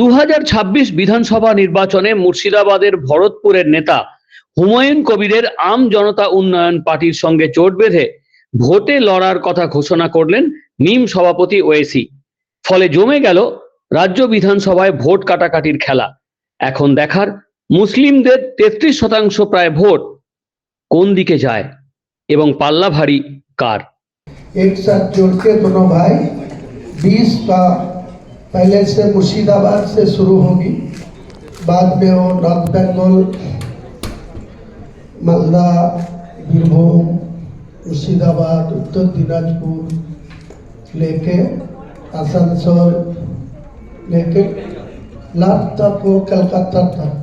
2026 বিধানসভা নির্বাচনে মুর্শিদাবাদের ভরতপুরের নেতা হুমায়ুন কবিরের আম জনতা উন্নয়ন পার্টির সঙ্গে জোট বেঁধে ভোটে লড়ার কথা ঘোষণা করলেন নিম সভাপতি ওয়েসি। ফলে জমে গেল রাজ্য বিধানসভায় ভোট কাটাকাটির খেলা। এখন দেখার মুসলিমদের 33% প্রায় ভোট কোন দিকে যায় এবং পাল্লা ভারী কার। एक साथ जोड़ के दोनों भाई 20 का पहले से मुर्शिदाबाद से शुरू होगी, बाद में वो नॉर्थ बंगाल, मालदा, बीरभूम, मुर्शिदाबाद, उत्तर दिनाजपुर लेके आसनसोल लेके लास्ट तक वो कलकत्ता तक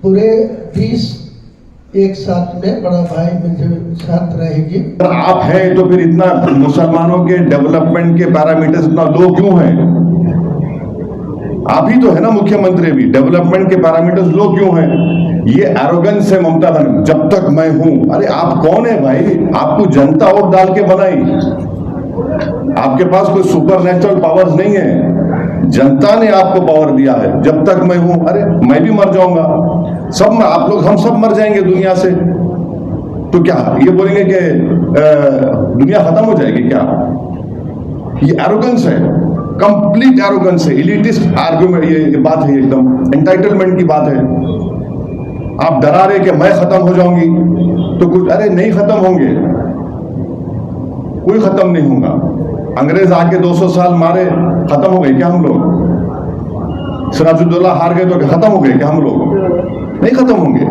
पूरे 20 एक साथ में बड़ा भाई मेरे साथ रहेगी। आप हैं तो फिर इतना मुसलमानों के डेवलपमेंट के पैरामीटर्स इतना लो क्यों हैं? आप ही तो है ना मुख्यमंत्री भी, डेवलपमेंट के पैरामीटर्स लो क्यों हैं? ये एरोगेंस है ममता बनर्जी, जब तक मैं हूं। अरे आप कौन है भाई? आपको जनता वोट डाल के बनाई, आपके पास कोई सुपर नेचुरल पावर्स नहीं है, जनता ने आपको पावर दिया है। जब तक मैं हूं, अरे मैं भी मर जाऊंगा, सब आप लोग हम सब मर जाएंगे दुनिया से, तो क्या ये बोलेंगे कि दुनिया खत्म हो जाएगी क्या? ये एरोगेंस है, कंप्लीट एरोगेंस है, एलिटिस्ट आर्गुमेंट, ये बात है, एकदम एंटाइटलमेंट की बात है। आप डरा रहे कि मैं खत्म हो जाऊंगी तो कुछ, अरे नहीं खत्म होंगे, कोई खत्म नहीं होगा। अंग्रेज आके 200 साल मारे, खत्म हो गए क्या हम लोग? सिराजुद्दौला हार गए तो खत्म हो गए क्या हम लोग? नहीं खत्म होंगे।